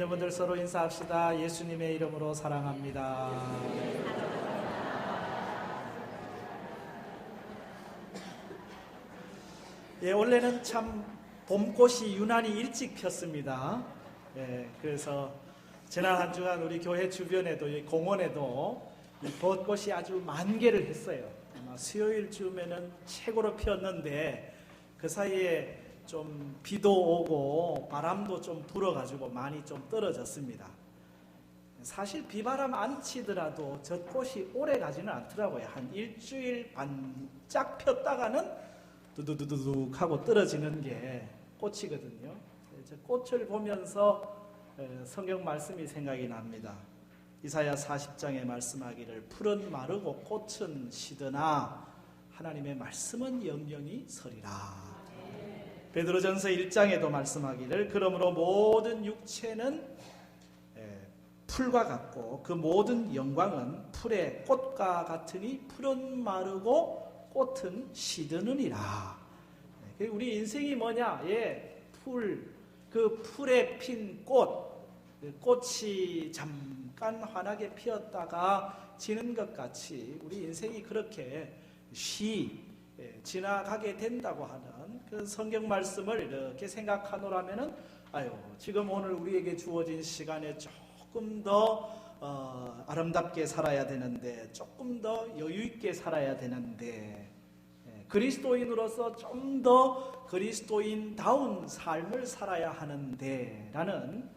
여러분들 서로 인사합시다. 예수님의 이름으로 사랑합니다. 원래는 참 봄꽃이 유난히 일찍 폈습니다. 그래서 지난 한 주간 우리 교회 주변에도 공원에도 이 벚꽃이 아주 만개를 했어요. 아마 수요일쯤에는 최고로 피었는데 그 사이에 좀 비도 오고 바람도 좀 불어가지고 많이 좀 떨어졌습니다. 사실 비바람 안 치더라도 저 꽃이 오래 가지는 않더라고요. 한 일주일 반짝 폈다가는 두두두둑 하고 떨어지는 게 꽃이거든요. 저 꽃을 보면서 성경 말씀이 생각이 납니다. 이사야 40장에 말씀하기를 풀은 마르고 꽃은 시드나 하나님의 말씀은 영영이 서리라. 베드로전서 1장에도 말씀하기를 그러므로 모든 육체는 풀과 같고 그 모든 영광은 풀의 꽃과 같으니 풀은 마르고 꽃은 시드느니라. 우리 인생이 뭐냐? 그 풀에 핀 꽃이 잠깐 환하게 피었다가 지는 것 같이 우리 인생이 그렇게 지나가게 된다고 하는 그 성경 말씀을 이렇게 생각하노라면은 지금 오늘 우리에게 주어진 시간에 조금 더 아름답게 살아야 되는데, 조금 더 여유 있게 살아야 되는데, 그리스도인으로서 좀 더 그리스도인다운 삶을 살아야 하는데 라는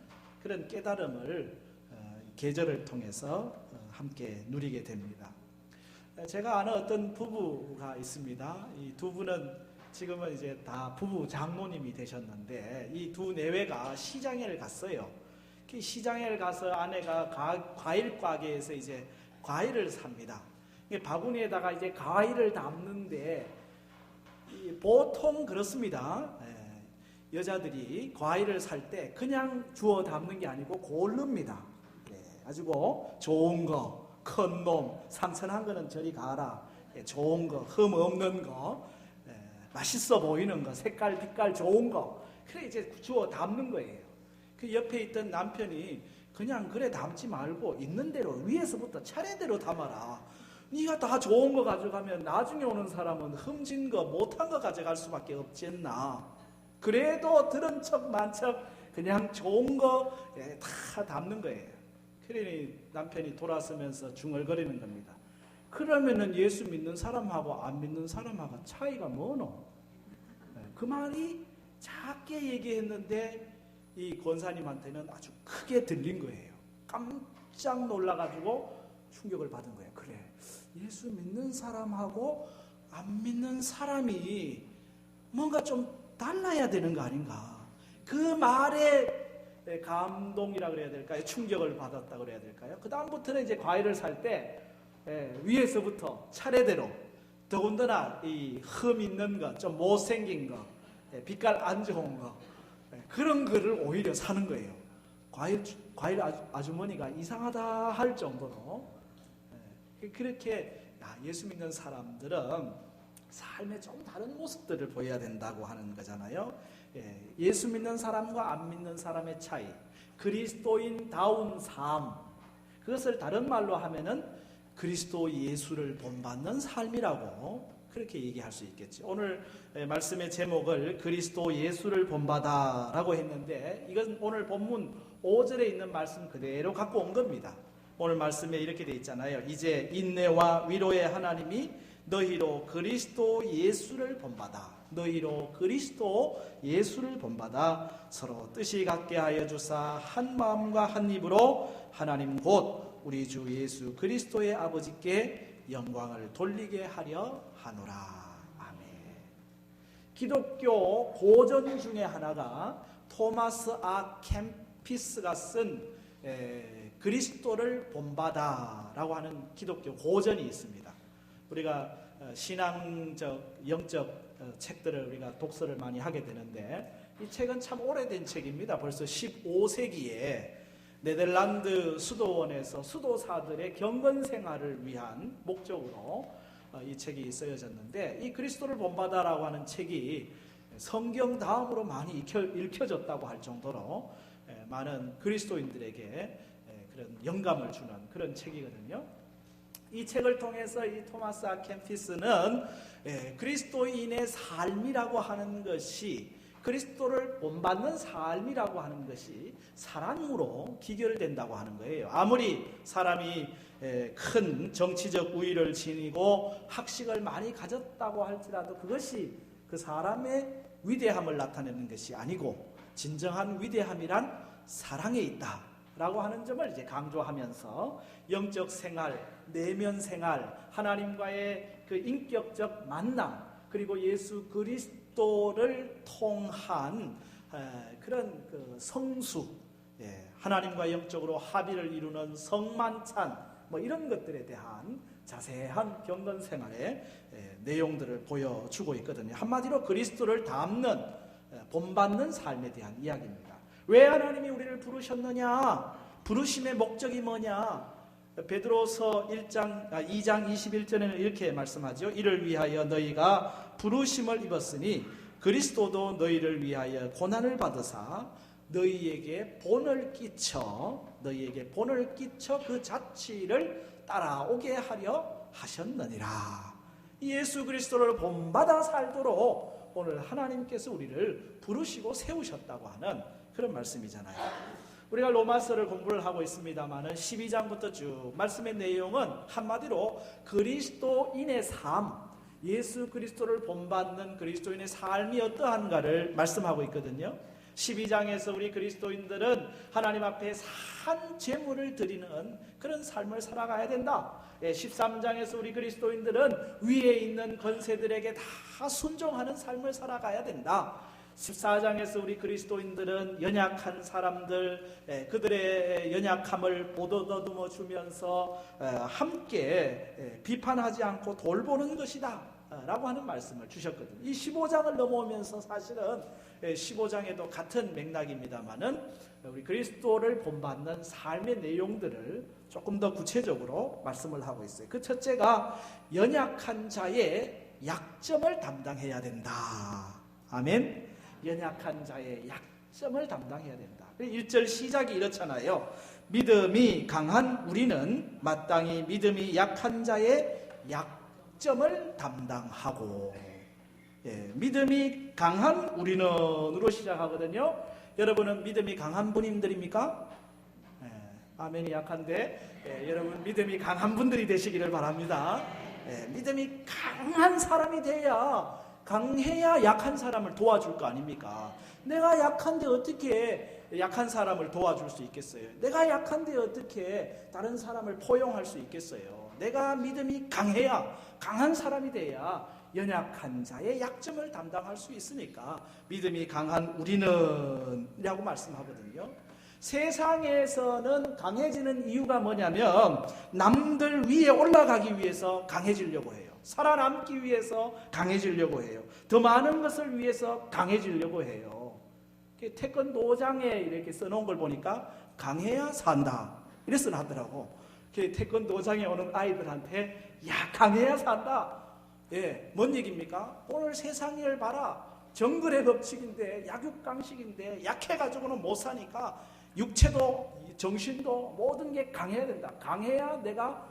그런 깨달음을 계절을 통해서 함께 누리게 됩니다. 제가 아는 어떤 부부가 있습니다. 이 두 분은 지금은 이제 다 부부 장로님이 되셨는데 이 두 내외가 시장에를 갔어요. 그 시장에 가서 아내가 과일 가게에서 이제 과일을 삽니다. 바구니에다가 이제 과일을 담는데 보통 그렇습니다. 여자들이 과일을 살 때 그냥 주워 담는 게 아니고 고릅니다. 가지고 좋은 거, 큰 놈, 상선한 거는 저리 가라. 좋은 거, 흠 없는 거, 맛있어 보이는 거, 색깔, 빛깔 좋은 거. 그래 이제 주워 담는 거예요. 그 옆에 있던 남편이 그냥 그래 담지 말고 있는 대로 위에서부터 차례대로 담아라. 네가 다 좋은 거 가져가면 나중에 오는 사람은 흠진 거, 못한 거 가져갈 수밖에 없지 않나. 그래도 들은 척 만척 그냥 좋은 거 다 담는 거예요. 그러니 남편이 돌아서면서 중얼거리는 겁니다. 그러면은 예수 믿는 사람하고 안 믿는 사람하고 차이가 뭐노? 그 말이 작게 얘기했는데 이 권사님한테는 아주 크게 들린 거예요. 깜짝 놀라가지고 충격을 받은 거예요. 그래, 예수 믿는 사람하고 안 믿는 사람이 뭔가 좀 달라야 되는 거 아닌가. 그 말에 감동이라 그래야 될까요? 충격을 받았다 그래야 될까요? 그 다음부터는 이제 과일을 살 때 위에서부터 차례대로, 더군다나 이 흠 있는 거, 좀 못생긴 거, 빛깔 안 좋은 거, 그런 거를 오히려 사는 거예요. 과일 아주머니가 이상하다 할 정도로. 그렇게 예수 믿는 사람들은 삶의 좀 다른 모습들을 보여야 된다고 하는 거잖아요. 예수 믿는 사람과 안 믿는 사람의 차이, 그리스도인다운 삶, 그것을 다른 말로 하면은 그리스도 예수를 본받는 삶이라고 그렇게 얘기할 수 있겠죠. 오늘 말씀의 제목을 그리스도 예수를 본받아라고 했는데 이건 오늘 본문 5절에 있는 말씀 그대로 갖고 온 겁니다. 오늘 말씀에 이렇게 돼 있잖아요. 이제 인내와 위로의 하나님이 너희로 그리스도 예수를 본받아, 너희로 그리스도 예수를 본받아 서로 뜻이 같게 하여 주사 한 마음과 한 입으로 하나님 곧 우리 주 예수 그리스도의 아버지께 영광을 돌리게 하려 하노라. 아멘. 기독교 고전 중에 하나가 토마스 아 캠피스가 쓴 그리스도를 본받아라고 하는 기독교 고전이 있습니다. 우리가 신앙적, 영적 책들을 우리가 독서를 많이 하게 되는데 이 책은 참 오래된 책입니다. 벌써 15세기에 네덜란드 수도원에서 수도사들의 경건 생활을 위한 목적으로 이 책이 쓰여졌는데 이 그리스도를 본받아라고 하는 책이 성경 다음으로 많이 읽혀졌다고 할 정도로 많은 그리스도인들에게 그런 영감을 주는 그런 책이거든요. 이 책을 통해서 이 토마스 아 캠피스는 그리스도인의 삶이라고 하는 것이, 그리스도를 본받는 삶이라고 하는 것이 사랑으로 기결된다고 하는 거예요. 아무리 사람이 큰 정치적 우위를 지니고 학식을 많이 가졌다고 할지라도 그것이 그 사람의 위대함을 나타내는 것이 아니고, 진정한 위대함이란 사랑에 있다라고 하는 점을 이제 강조하면서 영적 생활, 내면 생활, 하나님과의 그 인격적 만남, 그리고 예수 그리스도를 통한 그런 그 성수, 하나님과 영적으로 합의를 이루는 성만찬, 뭐 이런 것들에 대한 자세한 경건 생활의 내용들을 보여주고 있거든요. 한마디로 그리스도를 닮는, 본받는 삶에 대한 이야기입니다. 왜 하나님이 우리를 부르셨느냐? 부르심의 목적이 뭐냐? 베드로서 2장 21절에는 이렇게 말씀하죠. 이를 위하여 너희가 부르심을 입었으니 그리스도도 너희를 위하여 고난을 받으사 너희에게 본을 끼쳐 그 자취를 따라오게 하려 하셨느니라. 예수 그리스도를 본받아 살도록 오늘 하나님께서 우리를 부르시고 세우셨다고 하는 그런 말씀이잖아요. 우리가 로마서를 공부를 하고 있습니다마는 12장부터 쭉 말씀의 내용은 한마디로 그리스도인의 삶, 예수 그리스도를 본받는 그리스도인의 삶이 어떠한가를 말씀하고 있거든요. 12장에서 우리 그리스도인들은 하나님 앞에 산 제물을 드리는 그런 삶을 살아가야 된다. 13장에서 우리 그리스도인들은 위에 있는 권세들에게 다 순종하는 삶을 살아가야 된다. 14장에서 우리 그리스도인들은 연약한 사람들, 그들의 연약함을 보더듬어 주면서 함께 비판하지 않고 돌보는 것이다 라고 하는 말씀을 주셨거든요. 이 15장을 넘어오면서 사실은 15장에도 같은 맥락입니다만은 우리 그리스도를 본받는 삶의 내용들을 조금 더 구체적으로 말씀을 하고 있어요. 그 첫째가 연약한 자의 약점을 담당해야 된다. 아멘. 연약한 자의 약점을 담당해야 된다. 1절 시작이 이렇잖아요. 믿음이 강한 우리는 마땅히 믿음이 약한 자의 약점을 담당하고, 믿음이 강한 우리는으로 시작하거든요. 여러분은 믿음이 강한 분들입니까? 아멘이 약한데 여러분 믿음이 강한 분들이 되시기를 바랍니다. 믿음이 강한 사람이 강해야 약한 사람을 도와줄 거 아닙니까? 내가 약한데 어떻게 약한 사람을 도와줄 수 있겠어요? 내가 약한데 어떻게 다른 사람을 포용할 수 있겠어요? 내가 믿음이 강한 사람이 돼야 연약한 자의 약점을 담당할 수 있으니까 믿음이 강한 우리는 이라고 말씀하거든요. 세상에서는 강해지는 이유가 뭐냐면 남들 위에 올라가기 위해서 강해지려고 해요. 살아남기 위해서 강해지려고 해요. 더 많은 것을 위해서 강해지려고 해요. 태권도장에 이렇게 써놓은 걸 보니까 강해야 산다 이래 써놨더라고. 태권도장에 오는 아이들한테 강해야 산다. 뭔 얘기입니까? 오늘 세상을 봐라. 정글의 법칙인데 약육강식인데 약해가지고는 못 사니까 육체도 정신도 모든 게 강해야 된다. 강해야 내가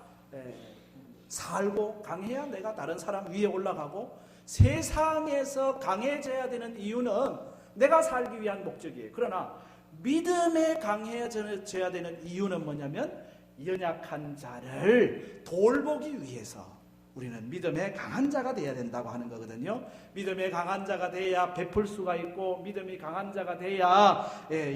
살고, 강해야 내가 다른 사람 위에 올라가고, 세상에서 강해져야 되는 이유는 내가 살기 위한 목적이에요. 그러나 믿음에 강해져야 되는 이유는 뭐냐면 연약한 자를 돌보기 위해서 우리는 믿음에 강한 자가 되어야 된다고 하는 거거든요. 믿음에 강한 자가 돼야 베풀 수가 있고, 믿음이 강한 자가 돼야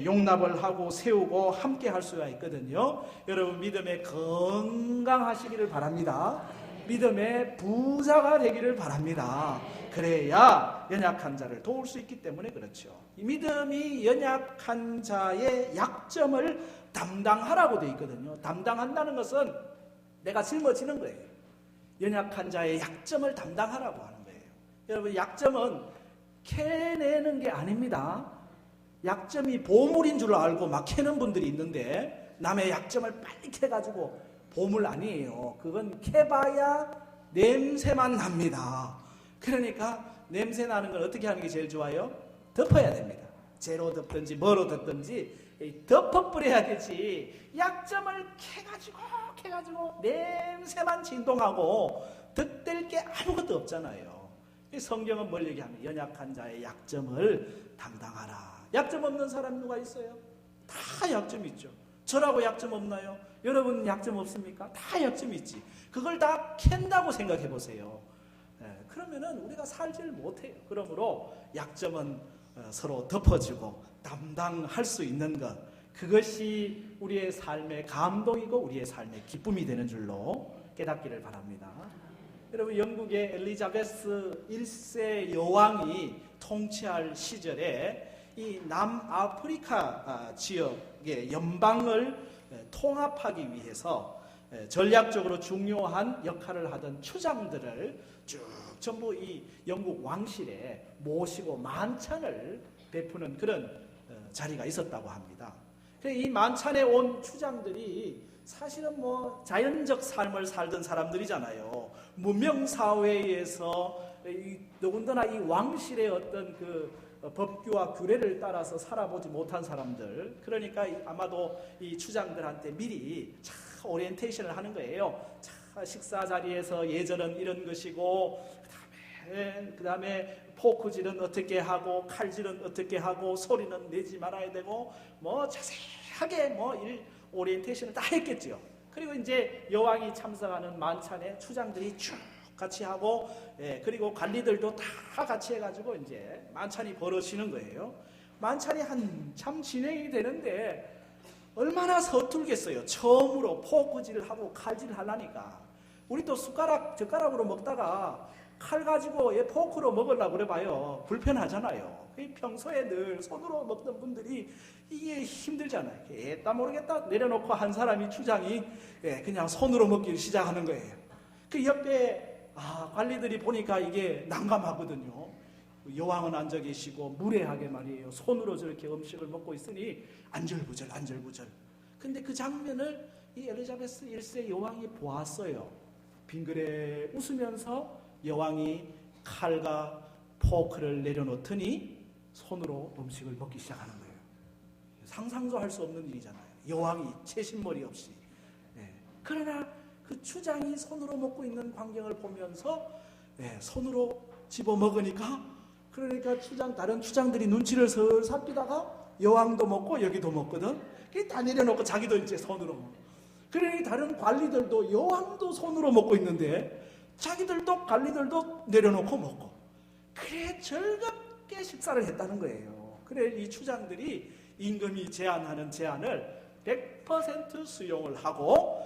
용납을 하고 세우고 함께 할 수가 있거든요. 여러분 믿음에 건강하시기를 바랍니다. 믿음의 부자가 되기를 바랍니다. 그래야 연약한 자를 도울 수 있기 때문에 그렇죠. 믿음이 연약한 자의 약점을 담당하라고 되어 있거든요. 담당한다는 것은 내가 짊어지는 거예요. 연약한 자의 약점을 담당하라고 하는 거예요. 여러분 약점은 캐내는 게 아닙니다. 약점이 보물인 줄 알고 막 캐는 분들이 있는데 남의 약점을 빨리 캐가지고 보물 아니에요. 그건 캐봐야 냄새만 납니다. 그러니까 냄새 나는 걸 어떻게 하는 게 제일 좋아요? 덮어야 됩니다. 재로 덮든지 뭐로 덮든지 덮어버려야 되지. 약점을 캐가지고 냄새만 진동하고 득될 게 아무것도 없잖아요. 성경은 뭘 얘기하면 연약한 자의 약점을 담당하라. 약점 없는 사람 누가 있어요? 다 약점 있죠. 저라고 약점 없나요? 여러분 약점 없습니까? 다 약점 있지. 그걸 다 캔다고 생각해 보세요. 그러면은 우리가 살지를 못해요. 그러므로 약점은 서로 덮어주고 담당할 수 있는 것, 그것이 우리의 삶의 감동이고 우리의 삶의 기쁨이 되는 줄로 깨닫기를 바랍니다. 여러분, 영국의 엘리자베스 1세 여왕이 통치할 시절에 이 남아프리카 지역의 연방을 통합하기 위해서 전략적으로 중요한 역할을 하던 추장들을 쭉 전부 이 영국 왕실에 모시고 만찬을 베푸는 그런 자리가 있었다고 합니다. 이 만찬에 온 추장들이 사실은 자연적 삶을 살던 사람들이잖아요. 문명사회에서 더군다나 이 왕실의 어떤 그 법규와 규례를 따라서 살아보지 못한 사람들, 그러니까 아마도 이 추장들한테 미리 오리엔테이션을 하는 거예요. 식사 자리에서 예절은 이런 것이고, 그 다음에 포크질은 어떻게 하고, 칼질은 어떻게 하고, 소리는 내지 말아야 되고, 자세하게 오리엔테이션을 다 했겠죠. 그리고 이제 여왕이 참석하는 만찬에 추장들이 쭉 같이 하고, 그리고 관리들도 다 같이 해가지고 이제 만찬이 벌어지는 거예요. 만찬이 한참 진행이 되는데 얼마나 서툴겠어요. 처음으로 포크질을 하고 칼질을 하려니까. 우리 또 젓가락으로 먹다가 칼 가지고 포크로 먹으려고 그래봐요. 불편하잖아요. 평소에 늘 손으로 먹던 분들이 이게 힘들잖아요. 에따 모르겠다 내려놓고 한 사람이 추장이 그냥 손으로 먹기를 시작하는 거예요. 그 옆에 관리들이 보니까 이게 난감하거든요. 여왕은 앉아 계시고 무례하게 말이에요. 손으로 저렇게 음식을 먹고 있으니 안절부절. 근데 그 장면을 이 엘리자베스 1세 여왕이 보았어요. 빙그레 웃으면서 여왕이 칼과 포크를 내려놓더니 손으로 음식을 먹기 시작하는 거예요. 상상도 할 수 없는 일이잖아요. 여왕이 채신머리 없이. 그러나 그 추장이 손으로 먹고 있는 광경을 보면서 손으로 집어 먹으니까, 그러니까 다른 추장들이 눈치를 슬 살피다가 여왕도 먹고 여기도 먹거든. 다 내려놓고 자기도 이제 손으로 먹어. 그러니 다른 관리들도 여왕도 손으로 먹고 있는데 관리들도 내려놓고 먹고, 그래 즐겁게 식사를 했다는 거예요. 그래 이 추장들이 임금이 제안하는 제안을 100% 수용을 하고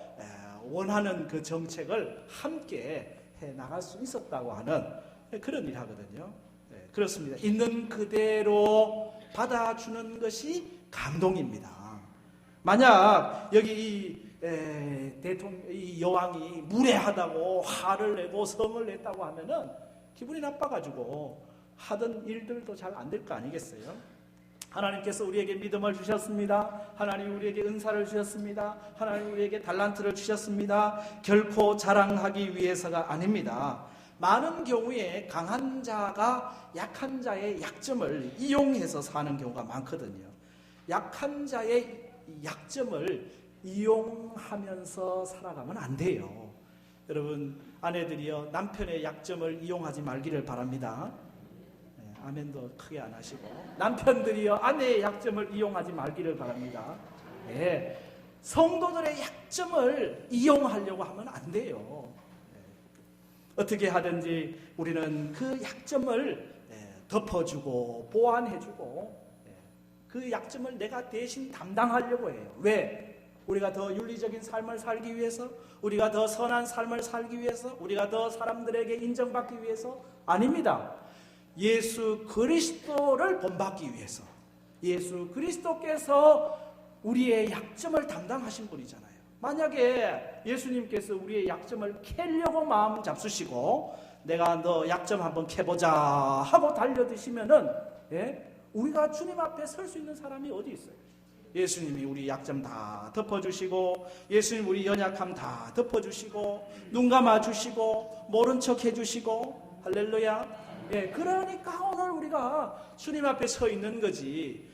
원하는 그 정책을 함께 해 나갈 수 있었다고 하는 그런 일 하거든요. 그렇습니다. 있는 그대로 받아주는 것이 감동입니다. 만약 여기 이 여왕이 무례하다고 화를 내고 성을 냈다고 하면은 기분이 나빠가지고 하던 일들도 잘 안 될 거 아니겠어요? 하나님께서 우리에게 믿음을 주셨습니다. 하나님 우리에게 은사를 주셨습니다. 하나님 우리에게 달란트를 주셨습니다. 결코 자랑하기 위해서가 아닙니다. 많은 경우에 강한 자가 약한 자의 약점을 이용해서 사는 경우가 많거든요. 약한 자의 약점을 이용하면서 살아가면 안 돼요. 여러분, 아내들이요, 남편의 약점을 이용하지 말기를 바랍니다. 아멘도 크게 안 하시고, 남편들이요 아내의 약점을 이용하지 말기를 바랍니다. 성도들의 약점을 이용하려고 하면 안 돼요. 어떻게 하든지 우리는 그 약점을 덮어주고 보완해주고 그 약점을 내가 대신 담당하려고 해요. 왜? 우리가 더 윤리적인 삶을 살기 위해서, 우리가 더 선한 삶을 살기 위해서, 우리가 더 사람들에게 인정받기 위해서? 아닙니다. 예수 그리스도를 본받기 위해서. 예수 그리스도께서 우리의 약점을 담당하신 분이잖아요. 만약에 예수님께서 우리의 약점을 캐려고 마음 잡수시고 내가 너 약점 한번 캐보자 하고 달려드시면은 우리가 주님 앞에 설 수 있는 사람이 어디 있어요? 예수님이 우리 약점 다 덮어주시고, 예수님 우리 연약함 다 덮어주시고, 눈 감아주시고, 모른 척 해주시고, 할렐루야. 그러니까 오늘 우리가 주님 앞에 서 있는 거지.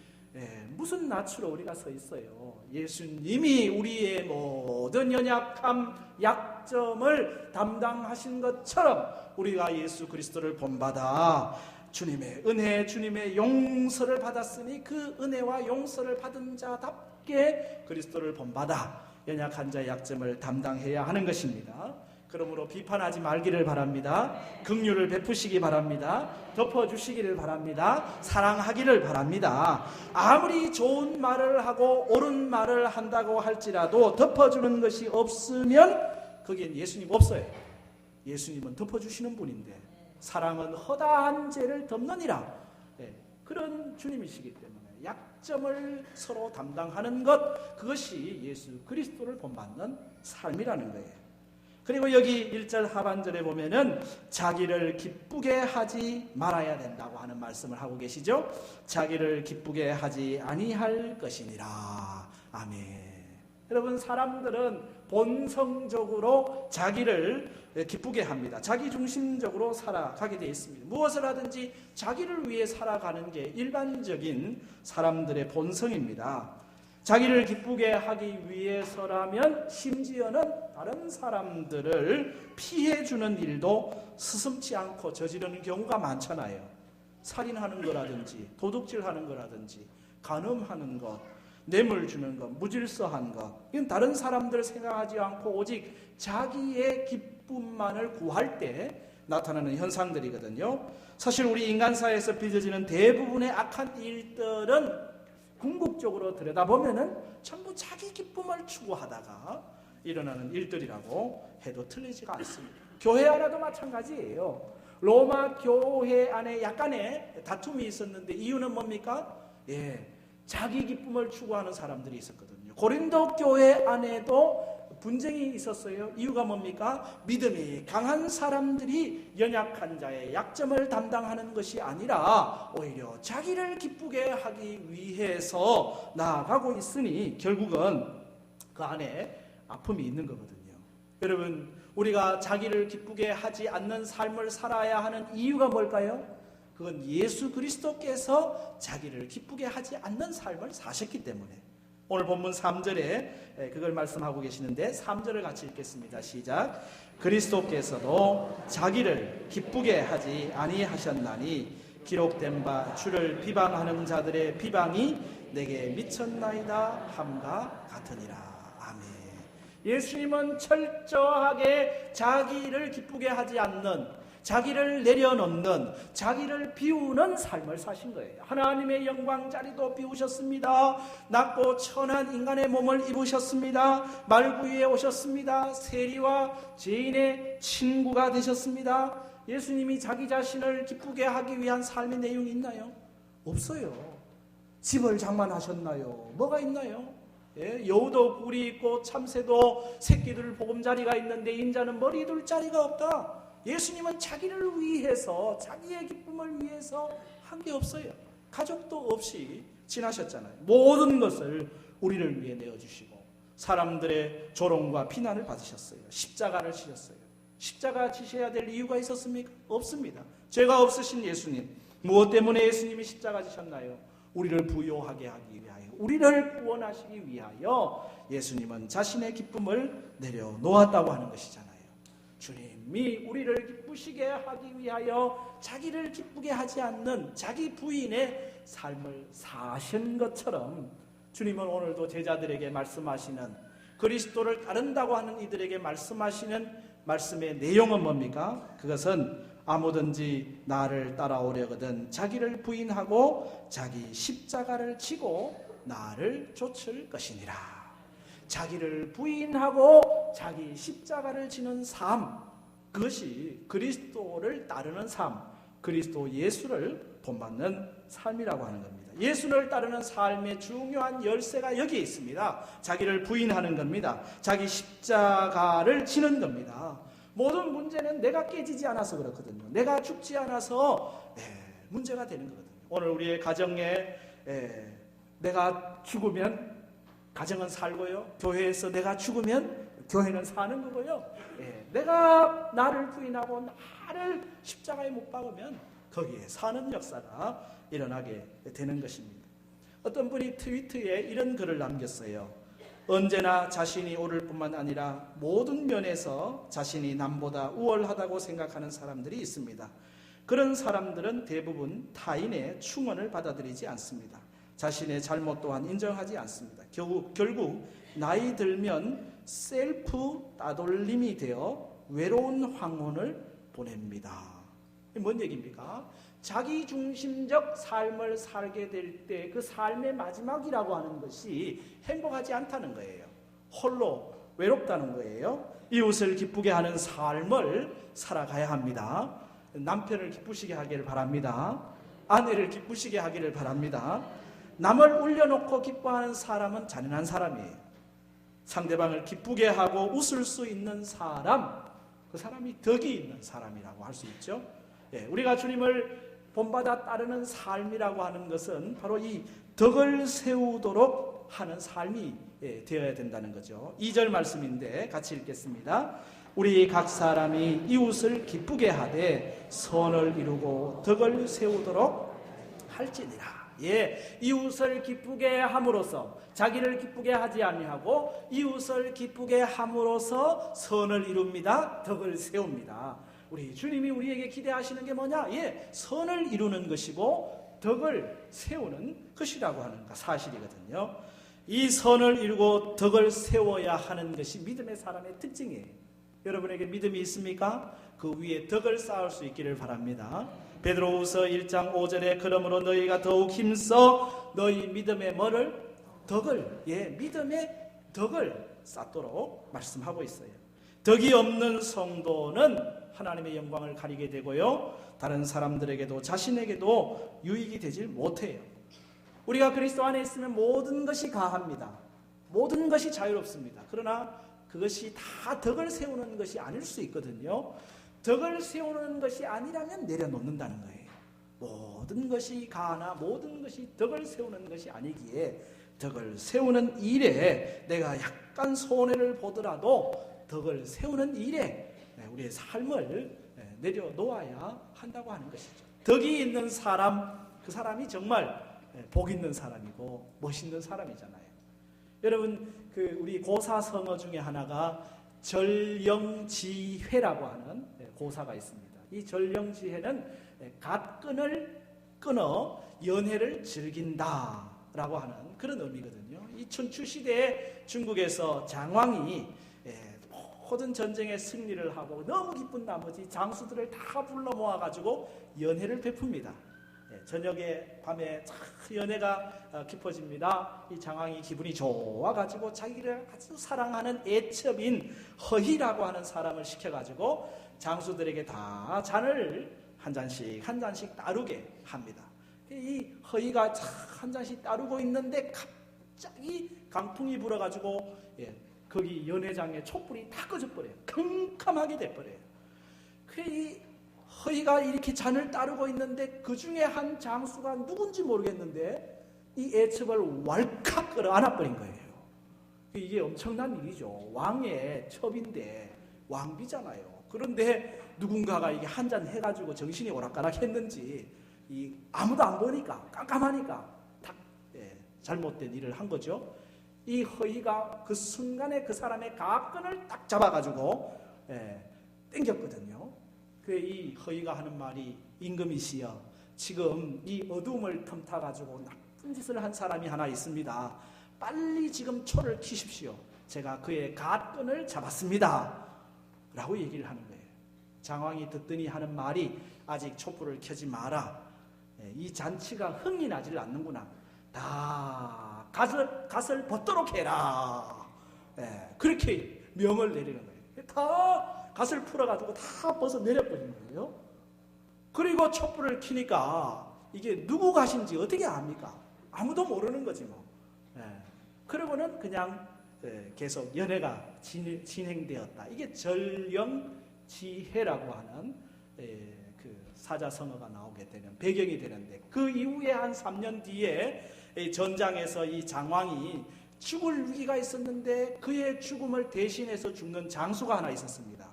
무슨 낯으로 우리가 서 있어요? 예수님이 우리의 모든 연약함, 약점을 담당하신 것처럼 우리가 예수 그리스도를 본받아 주님의 은혜, 주님의 용서를 받았으니 그 은혜와 용서를 받은 자답게 그리스도를 본받아 연약한 자의 약점을 담당해야 하는 것입니다. 그러므로 비판하지 말기를 바랍니다. 긍휼을 베푸시기 바랍니다. 덮어주시기를 바랍니다. 사랑하기를 바랍니다. 아무리 좋은 말을 하고 옳은 말을 한다고 할지라도 덮어주는 것이 없으면 거기엔 예수님 없어요. 예수님은 덮어주시는 분인데 사랑은 허다한 죄를 덮느니라. 그런 주님이시기 때문에 약점을 서로 담당하는 것, 그것이 예수 그리스도를 본받는 삶이라는 거예요. 그리고 여기 1절 하반절에 보면은 자기를 기쁘게 하지 말아야 된다고 하는 말씀을 하고 계시죠. 자기를 기쁘게 하지 아니할 것이니라. 아멘. 여러분, 사람들은 본성적으로 자기를 기쁘게 합니다. 자기중심적으로 살아가게 되어 있습니다. 무엇을 하든지 자기를 위해 살아가는 게 일반적인 사람들의 본성입니다. 자기를 기쁘게 하기 위해서라면 심지어는 다른 사람들을 피해주는 일도 스슴치 않고 저지르는 경우가 많잖아요. 살인하는 거라든지 도둑질하는 거라든지 간음하는 것, 뇌물 주는 것, 무질서한 것, 이건 다른 사람들을 생각하지 않고 오직 자기의 기쁨만을 구할 때 나타나는 현상들이거든요. 사실 우리 인간사회에서 빚어지는 대부분의 악한 일들은 궁극적으로 들여다보면은 전부 자기 기쁨을 추구하다가 일어나는 일들이라고 해도 틀리지가 않습니다. 교회 안에도 마찬가지예요. 로마 교회 안에 약간의 다툼이 있었는데 이유는 뭡니까? 자기 기쁨을 추구하는 사람들이 있었거든요. 고린도 교회 안에도 분쟁이 있었어요. 이유가 뭡니까? 믿음이 강한 사람들이 연약한 자의 약점을 담당하는 것이 아니라 오히려 자기를 기쁘게 하기 위해서 나아가고 있으니 결국은 그 안에 아픔이 있는 거거든요. 여러분, 우리가 자기를 기쁘게 하지 않는 삶을 살아야 하는 이유가 뭘까요? 그건 예수 그리스도께서 자기를 기쁘게 하지 않는 삶을 사셨기 때문에. 오늘 본문 3절에 그걸 말씀하고 계시는데 3절을 같이 읽겠습니다. 시작. 그리스도께서도 자기를 기쁘게 하지 아니하셨나니 기록된 바 주를 비방하는 자들의 비방이 내게 미쳤나이다 함과 같으니라. 아멘. 예수님은 철저하게 자기를 기쁘게 하지 않는, 자기를 내려놓는, 자기를 비우는 삶을 사신 거예요. 하나님의 영광 자리도 비우셨습니다. 낮고 천한 인간의 몸을 입으셨습니다. 말구유에 오셨습니다. 세리와 죄인의 친구가 되셨습니다. 예수님이 자기 자신을 기쁘게 하기 위한 삶의 내용이 있나요? 없어요. 집을 장만하셨나요? 뭐가 있나요? 여우도 꿀이 있고 참새도 새끼들 보금자리가 있는데 인자는 머리 둘 자리가 없다. 예수님은 자기를 위해서, 자기의 기쁨을 위해서 한 게 없어요. 가족도 없이 지나셨잖아요. 모든 것을 우리를 위해 내어주시고 사람들의 조롱과 비난을 받으셨어요. 십자가를 지셨어요. 십자가 지셔야 될 이유가 있었습니까? 없습니다. 죄가 없으신 예수님, 무엇 때문에 예수님이 십자가 지셨나요? 우리를 부요하게 하기 위하여, 우리를 구원하시기 위하여 예수님은 자신의 기쁨을 내려놓았다고 하는 것이잖아요. 주님이 우리를 기쁘시게 하기 위하여 자기를 기쁘게 하지 않는 자기 부인의 삶을 사신 것처럼 주님은 오늘도 제자들에게 말씀하시는, 그리스도를 따른다고 하는 이들에게 말씀하시는 말씀의 내용은 뭡니까? 그것은 아무든지 나를 따라오려거든 자기를 부인하고 자기 십자가를 지고 나를 쫓을 것이니라. 자기를 부인하고 자기 십자가를 지는 삶, 그것이 그리스도를 따르는 삶, 그리스도 예수를 본받는 삶이라고 하는 겁니다. 예수를 따르는 삶의 중요한 열쇠가 여기에 있습니다. 자기를 부인하는 겁니다. 자기 십자가를 지는 겁니다. 모든 문제는 내가 깨지지 않아서 그렇거든요. 내가 죽지 않아서 문제가 되는 거거든요. 오늘 우리의 가정에 내가 죽으면 가정은 살고요. 교회에서 내가 죽으면 교회는 사는 거고요. 내가 나를 부인하고 나를 십자가에 못 박으면 거기에 사는 역사가 일어나게 되는 것입니다. 어떤 분이 트위터에 이런 글을 남겼어요. 언제나 자신이 옳을 뿐만 아니라 모든 면에서 자신이 남보다 우월하다고 생각하는 사람들이 있습니다. 그런 사람들은 대부분 타인의 충언을 받아들이지 않습니다. 자신의 잘못 또한 인정하지 않습니다. 결국 나이 들면 셀프 따돌림이 되어 외로운 황혼을 보냅니다. 뭔 얘기입니까? 자기중심적 삶을 살게 될 때 그 삶의 마지막이라고 하는 것이 행복하지 않다는 거예요. 홀로 외롭다는 거예요. 이웃을 기쁘게 하는 삶을 살아가야 합니다. 남편을 기쁘시게 하기를 바랍니다. 아내를 기쁘시게 하기를 바랍니다. 남을 울려놓고 기뻐하는 사람은 잔인한 사람이에요. 상대방을 기쁘게 하고 웃을 수 있는 사람, 그 사람이 덕이 있는 사람이라고 할 수 있죠. 우리가 주님을 본받아 따르는 삶이라고 하는 것은 바로 이 덕을 세우도록 하는 삶이 되어야 된다는 거죠. 2절 말씀인데 같이 읽겠습니다. 우리 각 사람이 이웃을 기쁘게 하되 선을 이루고 덕을 세우도록 할지니라. 이웃을 기쁘게 함으로써 자기를 기쁘게 하지 아니하고 이웃을 기쁘게 함으로써 선을 이룹니다. 덕을 세웁니다. 우리 주님이 우리에게 기대하시는 게 뭐냐? 선을 이루는 것이고 덕을 세우는 것이라고 하는 사실이거든요. 이 선을 이루고 덕을 세워야 하는 것이 믿음의 사람의 특징이에요. 여러분에게 믿음이 있습니까? 그 위에 덕을 쌓을 수 있기를 바랍니다. 베드로후서 1장 5절에 그러므로 너희가 더욱 힘써 너희 믿음의 뭐를? 덕을, 믿음의 덕을 쌓도록 말씀하고 있어요. 덕이 없는 성도는 하나님의 영광을 가리게 되고요, 다른 사람들에게도 자신에게도 유익이 되질 못해요. 우리가 그리스도 안에 있으면 모든 것이 가합니다. 모든 것이 자유롭습니다. 그러나 그것이 다 덕을 세우는 것이 아닐 수 있거든요. 덕을 세우는 것이 아니라면 내려놓는다는 거예요. 모든 것이 가하나 모든 것이 덕을 세우는 것이 아니기에 덕을 세우는 일에 내가 약간 손해를 보더라도 덕을 세우는 일에 우리의 삶을 내려놓아야 한다고 하는 것이죠. 덕이 있는 사람, 그 사람이 정말 복 있는 사람이고 멋있는 사람이잖아요. 여러분, 우리 고사성어 중에 하나가 절영지회라고 하는 고사가 있습니다. 이 절영지회는 갓끈을 끊어 연회를 즐긴다라고 하는 그런 의미거든요. 이 춘추시대에 중국에서 장왕이 모든 전쟁에 승리를 하고 너무 기쁜 나머지 장수들을 다 불러 모아가지고 연회를 베풉니다. 저녁에 밤에 연회가 깊어집니다. 이 장왕이 기분이 좋아가지고 자기를 아주 사랑하는 애첩인 허희라고 하는 사람을 시켜가지고 장수들에게 다 잔을 한 잔씩 한 잔씩 따르게 합니다. 이 허희가 한 잔씩 따르고 있는데 갑자기 강풍이 불어가지고 거기 연회장에 촛불이 다 꺼져버려요. 캄캄하게 돼버려요. 이 허희가 이렇게 잔을 따르고 있는데 그 중에 한 장수가 누군지 모르겠는데 이 애첩을 왈칵 끌어안아버린 거예요. 이게 엄청난 일이죠. 왕의 첩인데 왕비잖아요. 그런데 누군가가 이게 한 잔 해가지고 정신이 오락가락 했는지 아무도 안 보니까 깜깜하니까 딱 잘못된 일을 한 거죠. 이 허희가 그 순간에 그 사람의 가끈을 딱 잡아가지고 땡겼거든요. 이 허희가 하는 말이 임금이시여, 지금 이 어둠을 틈타가지고 나쁜 짓을 한 사람이 하나 있습니다. 빨리 지금 초를 켜십시오. 제가 그의 갓끈을 잡았습니다. 라고 얘기를 하는 거예요. 장왕이 듣더니 하는 말이 아직 촛불을 켜지 마라. 이 잔치가 흥이 나질 않는구나. 다 갓을 벗도록 해라. 그렇게 명을 내리는 거예요. 다 갓을 풀어가지고 다 벗어 내려버리는 거예요. 그리고 촛불을 켜니까 이게 누구 갓인지 어떻게 압니까? 아무도 모르는 거지 뭐. 그러고는 그냥 계속 연회가 진행되었다. 이게 절영지회라고 하는 그 사자성어가 나오게 되는 배경이 되는데, 그 이후에 한 3년 뒤에 전장에서 이 장왕이 죽을 위기가 있었는데 그의 죽음을 대신해서 죽는 장수가 하나 있었습니다.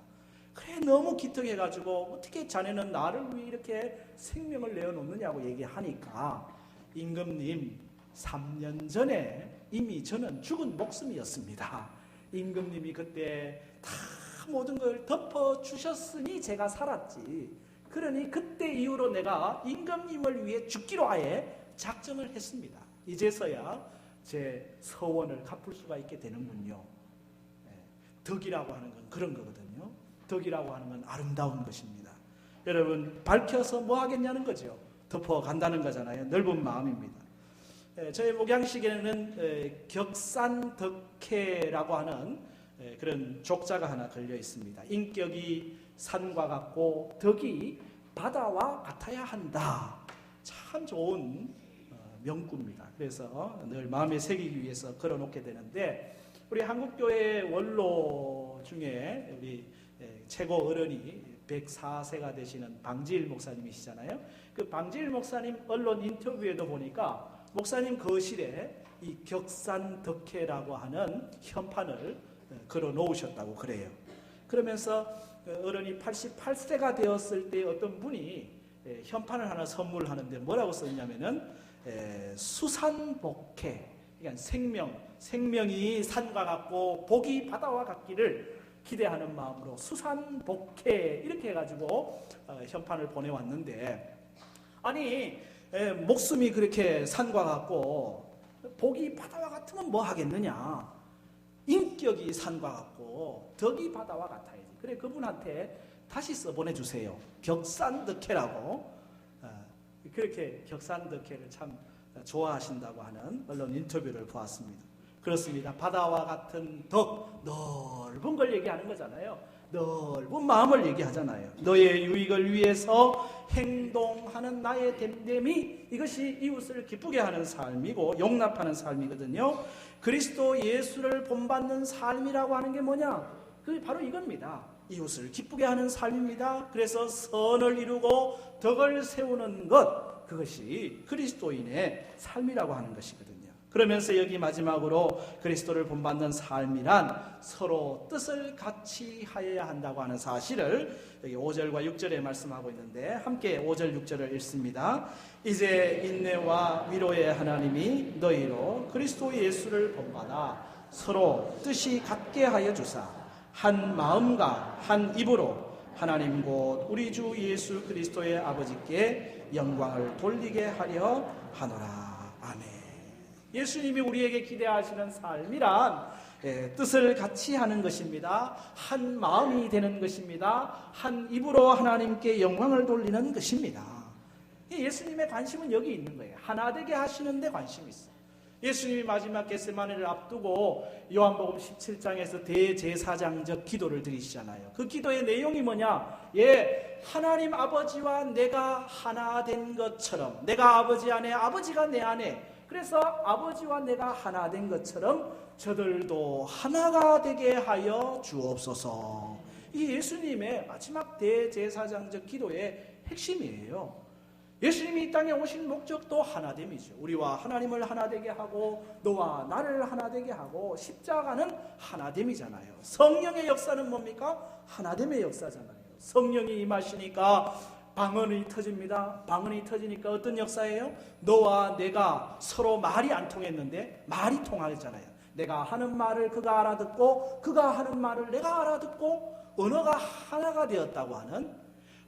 그래 너무 기특해가지고 어떻게 자네는 나를 위해 이렇게 생명을 내어놓느냐고 얘기하니까 임금님, 3년 전에 이미 저는 죽은 목숨이었습니다. 임금님이 그때 다 모든 걸 덮어주셨으니 제가 살았지. 그러니 그때 이후로 내가 임금님을 위해 죽기로 아예 작정을 했습니다. 이제서야 제 서원을 갚을 수가 있게 되는군요. 덕이라고 하는 건 그런 거거든요. 덕이라고 하는 건 아름다운 것입니다. 여러분, 밝혀서 뭐 하겠냐는 거죠. 덮어간다는 거잖아요. 넓은 마음입니다. 저희 목양식에는 격산덕해라고 하는 그런 족자가 하나 걸려 있습니다. 인격이 산과 같고 덕이 바다와 같아야 한다. 참 좋은 명구입니다. 그래서 늘 마음에 새기기 위해서 걸어놓게 되는데, 우리 한국교회 원로 중에 우리 최고 어른이 104세가 되시는 방지일 목사님이시잖아요. 그 방지일 목사님 언론 인터뷰에도 보니까 목사님 거실에 이 격산덕해라고 하는 현판을 걸어 놓으셨다고 그래요. 그러면서 어른이 88세가 되었을 때 어떤 분이 현판을 하나 선물하는데 뭐라고 썼냐면은 수산복해, 그러니까 생명이 산과 같고 복이 바다와 같기를 기대하는 마음으로 수산복해 이렇게 해가지고 현판을 보내왔는데, 아니 목숨이 그렇게 산과 같고 복이 바다와 같으면 뭐 하겠느냐. 인격이 산과 같고 덕이 바다와 같아야지. 그래, 그분한테 다시 써보내주세요. 격산덕해라고. 그렇게 격산덕해를 참 좋아하신다고 하는 언론 인터뷰를 보았습니다. 그렇습니다. 바다와 같은 덕, 넓은 걸 얘기하는 거잖아요. 넓은 마음을 얘기하잖아요. 너의 유익을 위해서 행동하는 나의 됨됨이, 이것이 이웃을 기쁘게 하는 삶이고 용납하는 삶이거든요. 그리스도 예수를 본받는 삶이라고 하는 게 뭐냐? 그게 바로 이겁니다. 이웃을 기쁘게 하는 삶입니다. 그래서 선을 이루고 덕을 세우는 것, 그것이 그리스도인의 삶이라고 하는 것이거든요. 그러면서 여기 마지막으로 그리스도를 본받는 삶이란 서로 뜻을 같이 하여야 한다고 하는 사실을 여기 5절과 6절에 말씀하고 있는데, 함께 5절 6절을 읽습니다. 이제 인내와 위로의 하나님이 너희로 그리스도 예수를 본받아 서로 뜻이 같게 하여 주사 한 마음과 한 입으로 하나님 곧 우리 주 예수 그리스도의 아버지께 영광을 돌리게 하려 하노라. 아멘. 예수님이 우리에게 기대하시는 삶이란 뜻을 같이 하는 것입니다. 한 마음이 되는 것입니다. 한 입으로 하나님께 영광을 돌리는 것입니다. 예수님의 관심은 여기 있는 거예요. 하나 되게 하시는 데 관심이 있어요. 예수님이 마지막 겟세마네를 앞두고 요한복음 17장에서 대제사장적 기도를 드리시잖아요. 그 기도의 내용이 뭐냐? 하나님 아버지와 내가 하나 된 것처럼, 내가 아버지 안에 아버지가 내 안에, 그래서 아버지와 내가 하나 된 것처럼 저들도 하나가 되게 하여 주옵소서. 이 예수님의 마지막 대제사장적 기도의 핵심이에요. 예수님이 이 땅에 오신 목적도 하나됨이죠. 우리와 하나님을 하나 되게 하고 너와 나를 하나 되게 하고, 십자가는 하나됨이잖아요. 성령의 역사는 뭡니까? 하나됨의 역사잖아요. 성령이 임하시니까 방언이 터집니다. 방언이 터지니까 어떤 역사예요? 너와 내가 서로 말이 안 통했는데 말이 통하잖아요. 내가 하는 말을 그가 알아듣고 그가 하는 말을 내가 알아듣고 언어가 하나가 되었다고 하는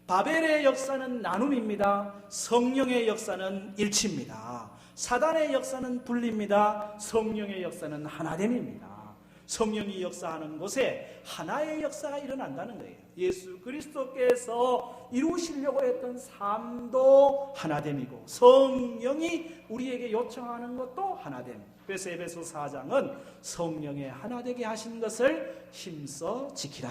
바벨의 역사는 나눔입니다. 성령의 역사는 일치입니다. 사단의 역사는 분리입니다. 성령의 역사는 하나됨입니다. 성령이 역사하는 곳에 하나의 역사가 일어난다는 거예요. 예수 그리스도께서 이루시려고 했던 삶도 하나됨이고, 성령이 우리에게 요청하는 것도 하나됨. 그래서 에베소 4장은 성령의 하나되게 하신 것을 힘써 지키라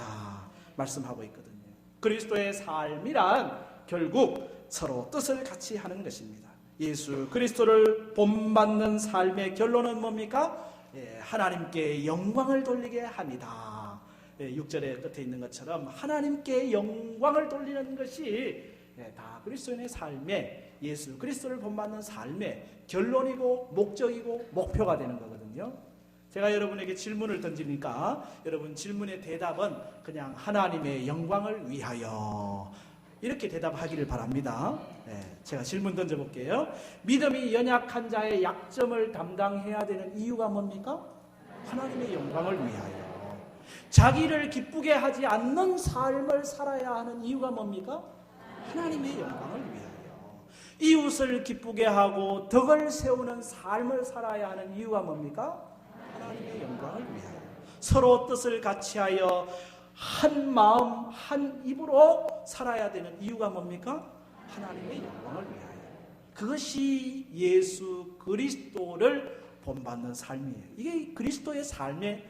말씀하고 있거든요. 그리스도의 삶이란 결국 서로 뜻을 같이 하는 것입니다. 예수 그리스도를 본받는 삶의 결론은 뭡니까? 하나님께 영광을 돌리게 합니다. 6절의 끝에 있는 것처럼 하나님께 영광을 돌리는 것이 다 그리스도인의 삶의, 예수 그리스도를 본받는 삶의 결론이고 목적이고 목표가 되는 거거든요. 제가 여러분에게 질문을 던지니까 여러분 질문의 대답은 그냥 하나님의 영광을 위하여, 이렇게 대답하기를 바랍니다. 제가 질문 던져볼게요. 믿음이 연약한 자의 약점을 담당해야 되는 이유가 뭡니까? 하나님의 영광을 위하여. 자기를 기쁘게 하지 않는 삶을 살아야 하는 이유가 뭡니까? 하나님의 영광을 위하여. 이웃을 기쁘게 하고 덕을 세우는 삶을 살아야 하는 이유가 뭡니까? 하나님의 영광을 위하여. 서로 뜻을 같이하여 한 마음 한 입으로 살아야 되는 이유가 뭡니까? 하나님의 영광을 위하여. 그것이 예수 그리스도를 본받는 삶이에요. 이게 그리스도의 삶의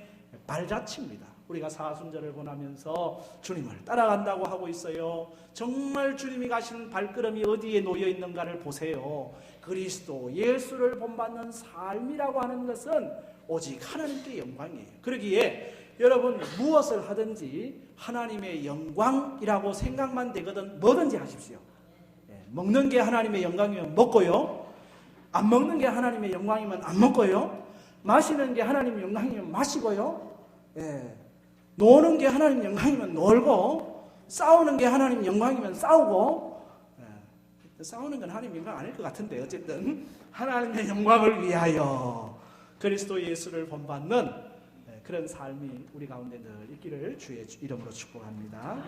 발자취입니다. 우리가 사순절을 보내면서 주님을 따라간다고 하고 있어요. 정말 주님이 가시는 발걸음이 어디에 놓여 있는가를 보세요. 그리스도 예수를 본받는 삶이라고 하는 것은 오직 하나님께 영광이에요. 그러기에 여러분 무엇을 하든지 하나님의 영광이라고 생각만 되거든 뭐든지 하십시오. 먹는 게 하나님의 영광이면 먹고요. 안 먹는 게 하나님의 영광이면 안 먹고요. 마시는 게 하나님의 영광이면 마시고요. 노는 게 하나님의 영광이면 놀고, 싸우는 게 하나님의 영광이면 싸우고. 싸우는 건 하나님의 영광 아닐 것 같은데 어쨌든 하나님의 영광을 위하여 그리스도 예수를 본받는 그런 삶이 우리 가운데 늘 있기를 주의 이름으로 축복합니다.